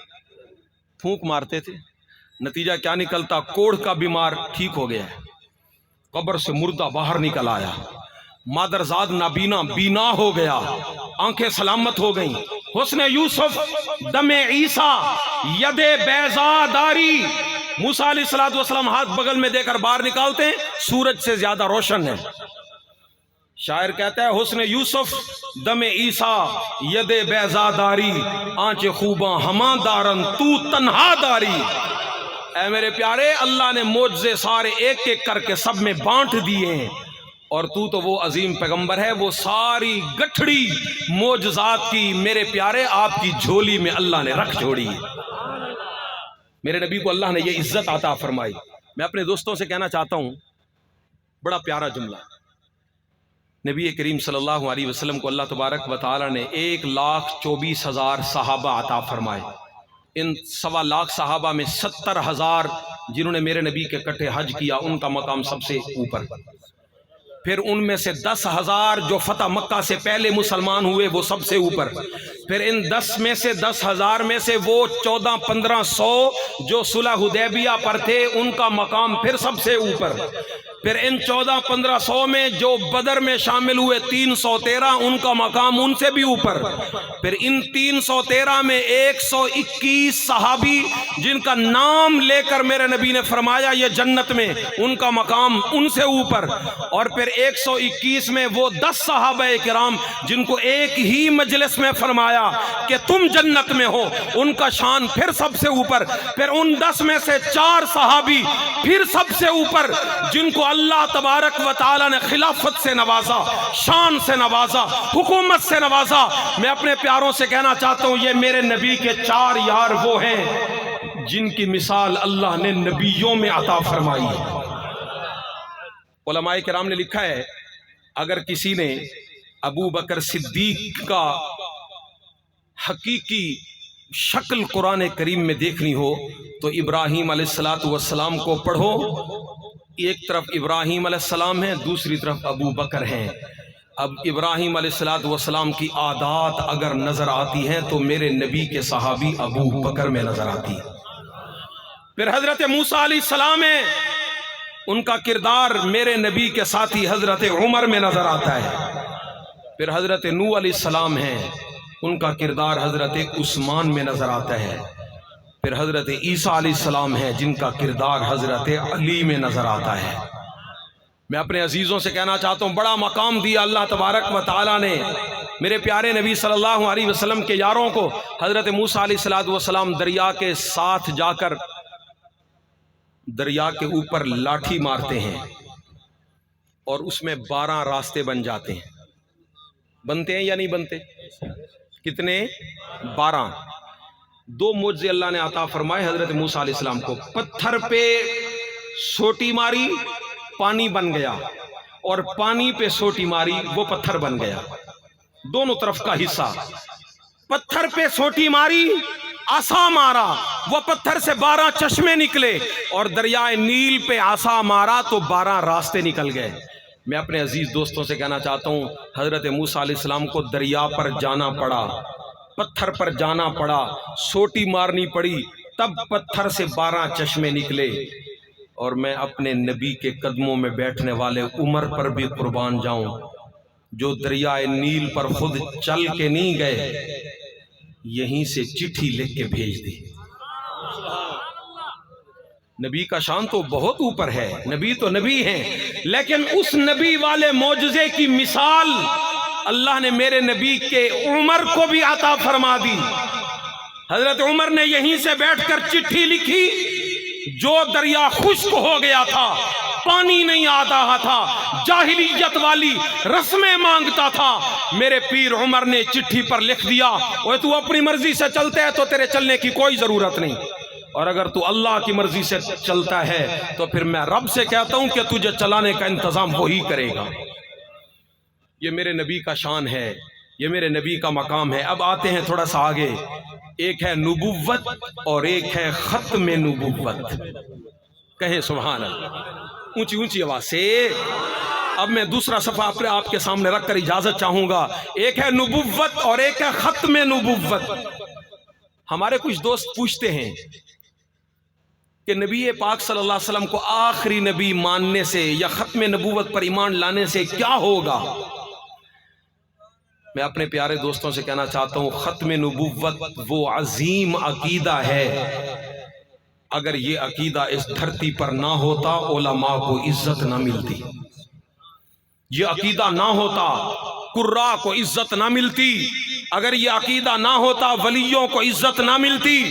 پھونک مارتے تھے۔ نتیجہ کیا نکلتا؟ کوڑھ کا بیمار ٹھیک ہو گیا ہے، قبر سے مردہ باہر نکل آیا، مادرزاد نابینا بینا ہو گیا، آنکھیں سلامت ہو گئیں۔ حسن یوسف دم عیسیٰ ید بیضا داری. موسیٰ علیہ السلام ہاتھ بغل میں دے کر باہر نکالتے ہیں، سورج سے زیادہ روشن ہے. شاعر کہتا ہے حسن یوسف دم عیسیٰ ید بیضا داری، آنچ خوباں ہماں دارن تو تنہا داری. اے میرے پیارے، اللہ نے معجزے سارے ایک ایک کر کے سب میں بانٹ دیے ہیں، اور تو وہ عظیم پیغمبر ہے، وہ ساری گٹھڑی معجزات کی میرے پیارے آپ کی جھولی میں اللہ نے رکھ چھوڑی ہے. میرے نبی کو اللہ نے یہ عزت عطا فرمائی. میں اپنے دوستوں سے کہنا چاہتا ہوں، بڑا پیارا جملہ. نبی کریم صلی اللہ علیہ وسلم کو اللہ تبارک و تعالی نے 1,24,000 صحابہ عطا فرمائے. ان 1.25 لاکھ صحابہ میں 70,000 جنہوں نے میرے نبی کے کٹے حج کیا، ان کا مقام سب سے اوپر. پھر ان میں سے 10,000 جو فتح مکہ سے پہلے مسلمان ہوئے، وہ سب سے اوپر. پھر ان 10,000 میں سے وہ 1400-1500 جو صلح حدیبیہ پر تھے، ان کا مقام پھر سب سے اوپر. پھر ان 1400-1500 میں جو بدر میں شامل ہوئے 313، ان کا مقام ان سے بھی اوپر. پھر ان 313 میں 121 صحابی جن کا نام لے کر میرے نبی نے فرمایا یہ جنت میں، ان کا مقام ان سے اوپر. اور پھر 121 میں وہ 10 صحابہ کرام جن کو ایک ہی مجلس میں فرمایا کہ تم جنت میں ہو، ان کا شان پھر سب سے اوپر. پھر ان 10 میں سے 4 صحابی پھر سب سے اوپر، جن کو اللہ تبارک و تعالی نے خلافت سے نوازا، شان سے نوازا، حکومت سے نوازا. میں اپنے پیاروں سے کہنا چاہتا ہوں، یہ میرے نبی کے 4 یار وہ ہیں جن کی مثال اللہ نے نبیوں میں عطا فرمائی ہے. علماء کرام نے لکھا ہے، اگر کسی نے ابو بکر صدیق کا حقیقی شکل قرآن کریم میں دیکھنی ہو تو ابراہیم علیہ السلام کو پڑھو. ایک طرف ابراہیم علیہ السلام ہیں، دوسری طرف ابو بکر ہیں. اب ابراہیم علیہ السلام کی عادات اگر نظر آتی ہیں تو میرے نبی کے صحابی ابو بکر میں نظر آتی ہے. پھر حضرت موسیٰ علیہ السلام ہیں، ان کا کردار میرے نبی کے ساتھی حضرت عمر میں نظر آتا ہے. پھر حضرت نوح علیہ السلام ہیں، ان کا کردار حضرت عثمان میں نظر آتا ہے. پھر حضرت عیسیٰ علیہ السلام ہیں، جن کا کردار حضرت علی میں نظر آتا ہے. میں اپنے عزیزوں سے کہنا چاہتا ہوں، بڑا مقام دیا اللہ تبارک و تعالی نے میرے پیارے نبی صلی اللہ علیہ وسلم کے یاروں کو. حضرت موسیٰ علیہ السلام دریا کے ساتھ جا کر دریا کے اوپر لاٹھی مارتے ہیں اور اس میں 12 راستے بن جاتے ہیں. بنتے ہیں یا نہیں بنتے؟ کتنے؟ 12. 2 معجزے اللہ نے عطا فرمائے حضرت موسیٰ علیہ السلام کو. پتھر پہ سوٹی ماری، پانی بن گیا، اور پانی پہ سوٹی ماری، وہ پتھر بن گیا. دونوں طرف کا حصہ. پتھر پہ سوٹی ماری، عصا مارا، وہ پتھر سے 12 چشمے نکلے، اور دریائے نیل پہ عصا مارا تو 12 راستے نکل گئے. میں اپنے عزیز دوستوں سے کہنا چاہتا ہوں، حضرت موسیٰ علیہ السلام کو دریا پر جانا پڑا، پتھر پر جانا پڑا، سوٹی مارنی پڑی، تب پتھر سے 12 چشمے نکلے. اور میں اپنے نبی کے قدموں میں بیٹھنے والے عمر پر بھی قربان جاؤں، جو دریائے نیل پر خود چل کے نہیں گئے، یہیں سے چٹھی لکھ کے بھیج دی. نبی کا شان تو بہت اوپر ہے، نبی تو نبی ہیں، لیکن اس نبی والے معجزے کی مثال اللہ نے میرے نبی کے عمر کو بھی عطا فرما دی. حضرت عمر نے یہیں سے بیٹھ کر چٹھی لکھی. جو دریا خشک ہو گیا تھا، پانی نہیں آ رہا تھا، جاہلیت والی رسمیں مانگتا تھا، میرے پیر عمر نے چٹھی پر لکھ دیا، اور تو اپنی مرضی سے چلتے ہے تو تیرے چلنے کی کوئی ضرورت نہیں، اور اگر تو اللہ کی مرضی سے چلتا ہے تو پھر میں رب سے کہتا ہوں کہ تجھے چلانے کا انتظام وہی کرے گا. یہ میرے نبی کا شان ہے، یہ میرے نبی کا مقام ہے. اب آتے ہیں تھوڑا سا آگے. ایک ہے نبوت اور ایک ہے ختم نبوت. کہیں سبحان اللہ اونچی اونچی آواز سے. اب میں دوسرا صفحہ اپنے آپ کے سامنے رکھ کر اجازت چاہوں گا. ایک ہے نبوت اور ایک ہے ختم نبوت. ہمارے کچھ دوست پوچھتے ہیں کہ نبی پاک صلی اللہ علیہ وسلم کو آخری نبی ماننے سے یا ختم نبوت پر ایمان لانے سے کیا ہوگا؟ میں اپنے پیارے دوستوں سے کہنا چاہتا ہوں، ختم نبوت وہ عظیم عقیدہ ہے، اگر یہ عقیدہ اس دھرتی پر نہ ہوتا علماء کو عزت نہ ملتی، یہ عقیدہ نہ ہوتا قراء کو عزت نہ ملتی، اگر یہ عقیدہ نہ ہوتا ولیوں کو عزت نہ ملتی۔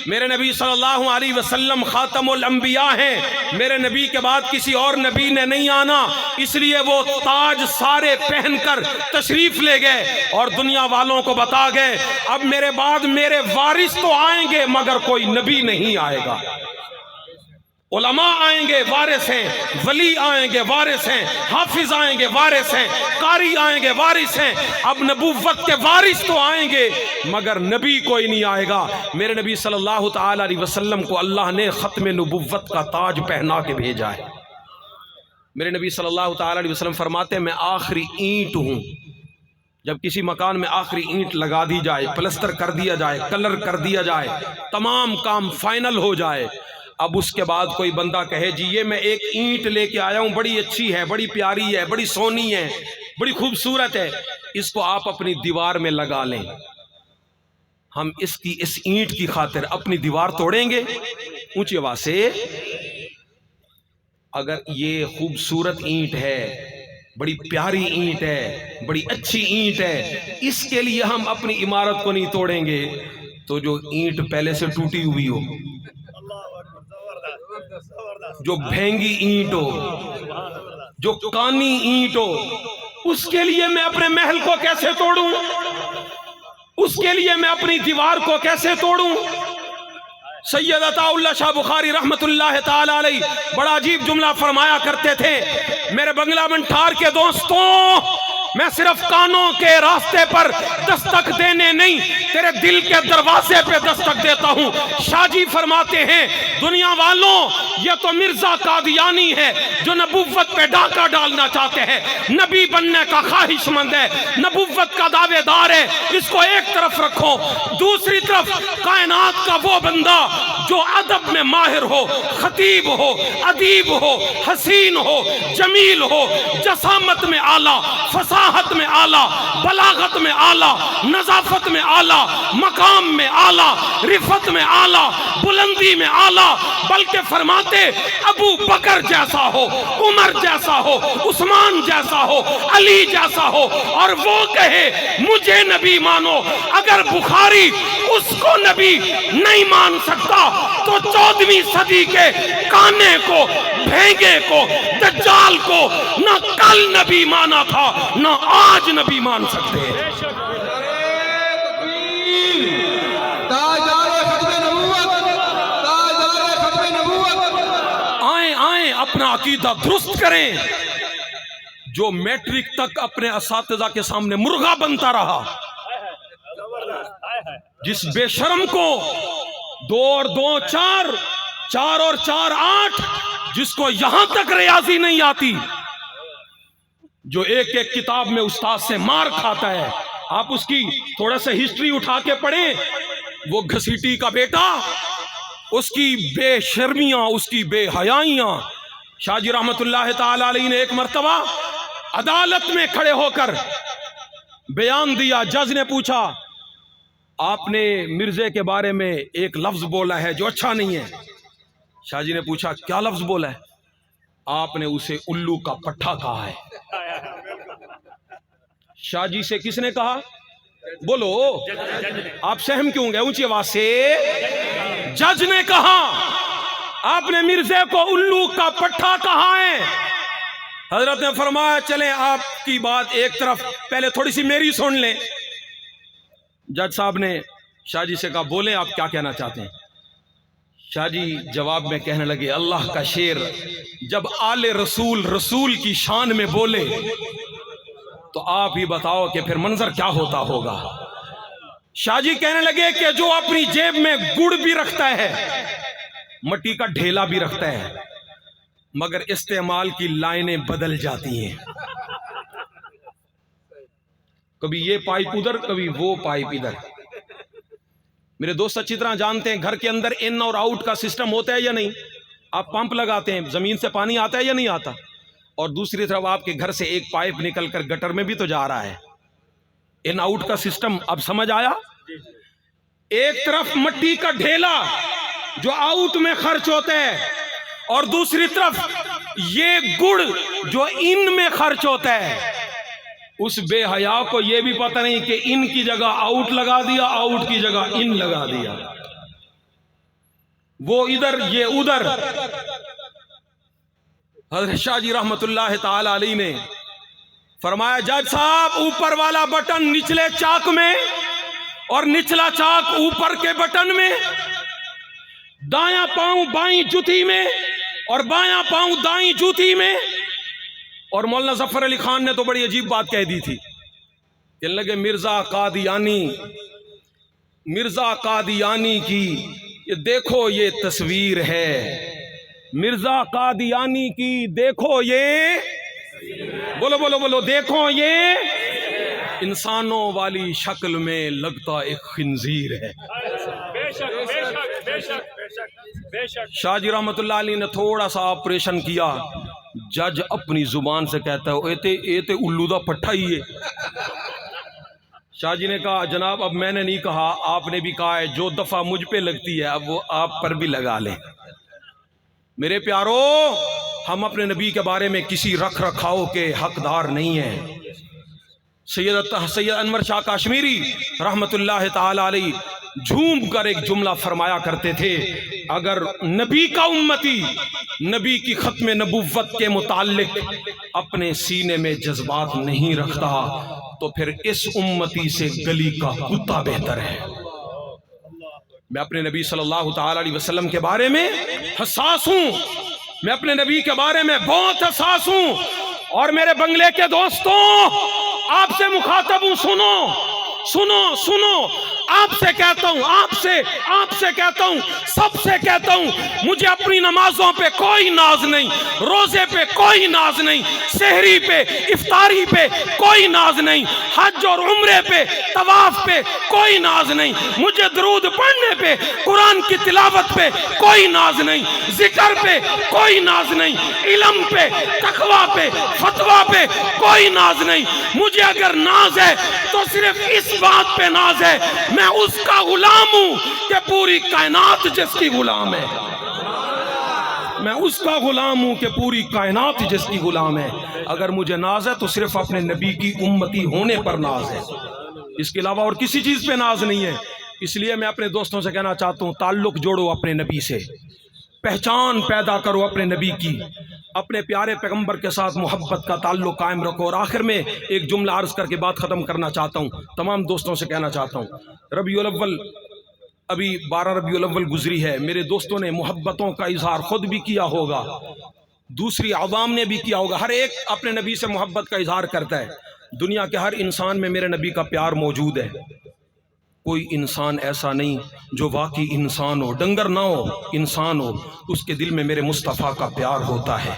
میرے نبی صلی اللہ علیہ وسلم خاتم الانبیاء ہیں، میرے نبی کے بعد کسی اور نبی نے نہیں آنا، اس لیے وہ تاج سارے پہن کر تشریف لے گئے اور دنیا والوں کو بتا گئے اب میرے بعد میرے وارث تو آئیں گے مگر کوئی نبی نہیں آئے گا۔ علماء آئیں گے وارث ہیں، ولی آئیں گے وارث ہیں، حافظ آئیں گے وارث ہیں، قاری آئیں گے وارث ہیں، اب نبوت کے وارث تو آئیں گے مگر نبی کوئی نہیں آئے گا۔ میرے نبی صلی اللہ تعالی علیہ وسلم کو اللہ نے ختم نبوت کا تاج پہنا کے بھیجا ہے۔ میرے نبی صلی اللہ تعالی علیہ وسلم فرماتے ہیں میں آخری اینٹ ہوں، جب کسی مکان میں آخری اینٹ لگا دی جائے، پلسٹر کر دیا جائے، کلر کر دیا جائے، تمام کام فائنل ہو جائے، اب اس کے بعد کوئی بندہ کہے جی یہ میں ایک اینٹ لے کے آیا ہوں، بڑی اچھی ہے، بڑی پیاری ہے، بڑی سونی ہے، بڑی خوبصورت ہے، اس کو آپ اپنی دیوار میں لگا لیں، ہم اس اینٹ کی خاطر اپنی دیوار توڑیں گے؟ اونچی آواز سے، اگر یہ خوبصورت اینٹ ہے، بڑی پیاری اینٹ ہے، بڑی اچھی اینٹ ہے، اس کے لیے ہم اپنی عمارت کو نہیں توڑیں گے، تو جو اینٹ پہلے سے ٹوٹی ہوئی ہو، جو بھینگی اینٹ ہو، جو کانی اینٹ ہو، اس کے لیے میں اپنے محل کو کیسے توڑوں؟ اس کے لیے میں اپنی دیوار کو کیسے توڑوں؟ سید عطا اللہ شاہ بخاری رحمت اللہ تعالی علیہ بڑا عجیب جملہ فرمایا کرتے تھے، میرے بنگلہ منٹھار کے دوستوں، میں صرف کانوں کے راستے پر دستک دینے نہیں، تیرے دل کے دروازے پہ دستک دیتا ہوں۔ شاہ جی فرماتے ہیں دنیا والوں یہ تو مرزا قادیانی ہے جو نبوت پہ ڈاکہ ڈالنا چاہتے ہیں، نبی بننے کا خواہش مند ہے، نبوت کا دعوے دار ہے، اس کو ایک طرف رکھو۔ دوسری طرف کائنات کا وہ بندہ جو ادب میں ماہر ہو، خطیب ہو، ادیب ہو، حسین ہو، جمیل ہو، جسامت میں اعلیٰ، فصاحت میں اعلیٰ، بلاغت میں اعلیٰ، نظافت میں اعلیٰ، مقام میں اعلیٰ، رفت میں اعلیٰ، بلندی میں اعلیٰ، بلکہ فرماتے ابو بکر جیسا ہو، عمر جیسا ہو، عثمان جیسا ہو، علی جیسا ہو، اور وہ کہے مجھے نبی مانو۔ اگر بخاری اس کو نبی نہیں مان سکتا تو 14ویں صدی کے کانے کو، بھینگے کو، دجال کو نہ کل نبی مانا تھا نہ آج نبی مان سکتے ہیں۔ آئیں اپنا عقیدہ درست کریں۔ جو میٹرک تک اپنے اساتذہ کے سامنے مرغا بنتا رہا، جس بے شرم کو 2 اور 2 4، 4 اور 4 8، جس کو یہاں تک ریاضی نہیں آتی، جو ایک ایک کتاب میں استاد سے مار کھاتا ہے، آپ اس کی تھوڑا سا ہسٹری اٹھا کے پڑھیں، وہ گھسیٹی کا بیٹا، اس کی بے شرمیاں، اس کی بے حیائیاں۔ شاہ جی رحمت اللہ تعالی علیہ نے ایک مرتبہ عدالت میں کھڑے ہو کر بیان دیا، جج نے پوچھا آپ نے مرزے کے بارے میں ایک لفظ بولا ہے جو اچھا نہیں ہے۔ شاہ جی نے پوچھا کیا لفظ بولا ہے؟ آپ نے اسے الو کا پٹھا کہا ہے۔ شاہ جی سے کس نے کہا؟ بولو، آپ سہم کیوں گئے؟ اونچی آواز سے۔ جج نے کہا آپ نے مرزے کو الو کا پٹھا کہا ہے۔ حضرت نے فرمایا چلیں آپ کی بات ایک طرف، پہلے تھوڑی سی میری سن لیں۔ جج صاحب نے شاہ جی سے کہا بولیں آپ کیا کہنا چاہتے ہیں؟ شاہ جی جواب میں کہنے لگے اللہ کا شیر، جب آل رسول رسول کی شان میں بولے تو آپ ہی بتاؤ کہ پھر منظر کیا ہوتا ہوگا۔ شاہ جی کہنے لگے کہ جو اپنی جیب میں گڑ بھی رکھتا ہے، مٹی کا ڈھیلا بھی رکھتا ہے، مگر استعمال کی لائنیں بدل جاتی ہیں، کبھی یہ پائپ ادھر، کبھی وہ پائپ ادھر۔ میرے دوست اچھی طرح جانتے ہیں گھر کے اندر ان اور آؤٹ کا سسٹم ہوتا ہے یا نہیں؟ آپ پمپ لگاتے ہیں، زمین سے پانی آتا ہے یا نہیں آتا؟ اور دوسری طرف آپ کے گھر سے ایک پائپ نکل کر گٹر میں بھی تو جا رہا ہے۔ ان آؤٹ کا سسٹم اب سمجھ آیا؟ ایک طرف مٹی کا ڈھیلا جو آؤٹ میں خرچ ہوتا ہے، اور دوسری طرف یہ گڑ جو ان میں خرچ ہوتا ہے۔ اس بے حیا کو یہ بھی پتہ نہیں کہ ان کی جگہ آؤٹ لگا دیا، آؤٹ کی جگہ ان لگا دیا، وہ ادھر یہ ادھر۔ حضرت شاہ جی رحمت اللہ تعالی علیہ نے فرمایا، جج صاحب اوپر والا بٹن نچلے چاک میں اور نچلا چاک اوپر کے بٹن میں، دایاں پاؤں بائیں جوتی میں اور بایاں پاؤں دائیں جوتی میں۔ اور مولانا ظفر علی خان نے تو بڑی عجیب بات کہہ دی تھی، کہنے لگے مرزا قادیانی کی یہ دیکھو یہ تصویر ہے، مرزا قادیانی کی دیکھو یہ، بولو بولو بولو، دیکھو یہ انسانوں والی شکل میں لگتا ایک خنزیر ہے۔ شاہ جی رحمت اللہ علیہ نے تھوڑا سا آپریشن کیا، جج اپنی زبان سے کہتا ہے اے تے الو دا پٹھا ہی ہے۔ شاہ جی نے کہا جناب اب میں نے نہیں کہا، آپ نے بھی کہا ہے، جو دفعہ مجھ پہ لگتی ہے اب وہ آپ پر بھی لگا لیں۔ میرے پیارو، ہم اپنے نبی کے بارے میں کسی رکھ رکھاؤ کے حقدار نہیں ہیں۔ سید انور شاہ کاشمیری رحمت اللہ تعالی علیہ جھوم کر ایک جملہ فرمایا کرتے تھے، اگر نبی کا امتی نبی کی ختم نبوت کے متعلق اپنے سینے میں جذبات نہیں رکھتا تو پھر اس امتی سے گلی کا کتا بہتر ہے۔ میں اپنے نبی صلی اللہ تعالی علیہ وسلم کے بارے میں حساس ہوں، میں اپنے نبی کے بارے میں بہت حساس ہوں، اور میرے بنگلے کے دوستوں آپ سے مخاطب ہوں، سنو سنو سنو، آپ سے کہتا ہوں، آپ سے کہتا ہوں، سب سے کہتا ہوں، مجھے اپنی نمازوں پہ کوئی ناز نہیں، روزے پہ کوئی ناز نہیں، سحری پہ افطاری پہ کوئی ناز نہیں، حج اور عمرے پہ طواف پہ کوئی ناز نہیں، مجھے درود پڑھنے پہ قرآن کی تلاوت پہ کوئی ناز نہیں، ذکر پہ کوئی ناز نہیں، علم پہ تقوی پہ فتویٰ پہ کوئی ناز نہیں۔ مجھے اگر ناز ہے تو صرف اس بات پہ ناز ہے، میں اس کا غلام ہوں کہ پوری کائنات جس کی غلام ہے، میں اس کا غلام ہوں کہ پوری کائنات جس کی غلام ہے۔ اگر مجھے ناز ہے تو صرف اپنے نبی کی امتی ہونے پر ناز ہے، اس کے علاوہ اور کسی چیز پہ ناز نہیں ہے۔ اس لیے میں اپنے دوستوں سے کہنا چاہتا ہوں، تعلق جوڑو اپنے نبی سے، پہچان پیدا کرو اپنے نبی کی، اپنے پیارے پیغمبر کے ساتھ محبت کا تعلق قائم رکھو۔ اور آخر میں ایک جملہ عرض کر کے بات ختم کرنا چاہتا ہوں، تمام دوستوں سے کہنا چاہتا ہوں، ربیع الاول ابھی 12 ربیع الاول گزری ہے، میرے دوستوں نے محبتوں کا اظہار خود بھی کیا ہوگا، دوسری عوام نے بھی کیا ہوگا، ہر ایک اپنے نبی سے محبت کا اظہار کرتا ہے۔ دنیا کے ہر انسان میں میرے نبی کا پیار موجود ہے، کوئی انسان ایسا نہیں جو واقعی انسان ہو، ڈنگر نہ ہو، انسان ہو، اس کے دل میں میرے مصطفیٰ کا پیار ہوتا ہے۔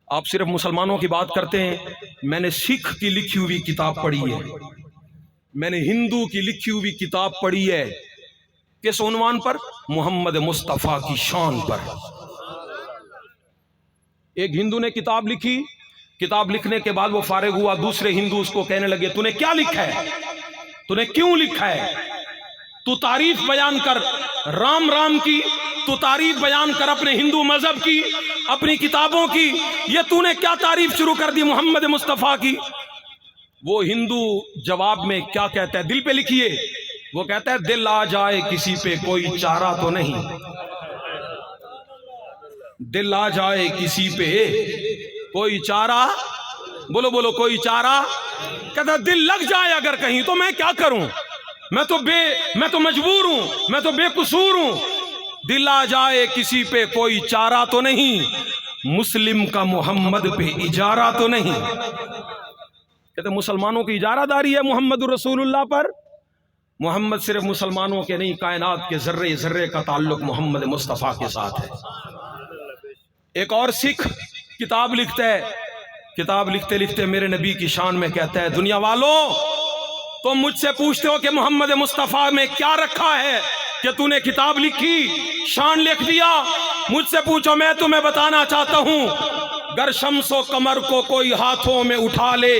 آپ صرف مسلمانوں کی بات کرتے ہیں، میں نے سکھ کی لکھی ہوئی کتاب پڑھی ہے، میں نے ہندو کی لکھی ہوئی کتاب پڑھی ہے، کس عنوان پر؟ محمد مصطفیٰ کی شان پر۔ ایک ہندو نے کتاب لکھی، کتاب لکھنے کے بعد وہ فارغ ہوا، دوسرے ہندو اس کو کہنے لگے تو نے کیا لکھا ہے، تو نے کیوں لکھا ہے، تو تعریف بیان کر رام رام کی، تو تعریف بیان کر اپنے ہندو مذہب کی، اپنی کتابوں کی، یہ تو نے کیا تعریف شروع کر دی محمد مصطفیٰ کی؟ وہ ہندو جواب میں کیا کہتا ہے، دل پہ لکھیے، وہ کہتا ہے دل آ جائے کسی پہ کوئی چارہ تو نہیں، دل آ جائے کسی پہ کوئی چارہ، بولو بولو کوئی چارہ، کہتا ہے دل لگ جائے اگر کہیں تو میں کیا کروں، میں تو مجبور ہوں، میں تو بے قصور ہوں، دل آ جائے کسی پہ کوئی چارہ تو نہیں، مسلم کا محمد پہ اجارہ تو نہیں۔ کہتے ہیں مسلمانوں کی اجارہ داری ہے محمد رسول اللہ پر؟ محمد صرف مسلمانوں کے نہیں، کائنات کے ذرے ذرے کا تعلق محمد مصطفیٰ کے ساتھ ہے۔ ایک اور سکھ کتاب لکھتا ہے، کتاب لکھتے لکھتے میرے نبی کی شان میں کہتا ہے، دنیا والوں تم مجھ سے پوچھتے ہو کہ محمد مصطفیٰ میں کیا رکھا ہے کہ تو نے کتاب لکھی، شان لکھ دیا، مجھ سے پوچھو میں تمہیں بتانا چاہتا ہوں، گر شمس و قمر کو کوئی ہاتھوں میں اٹھا لے،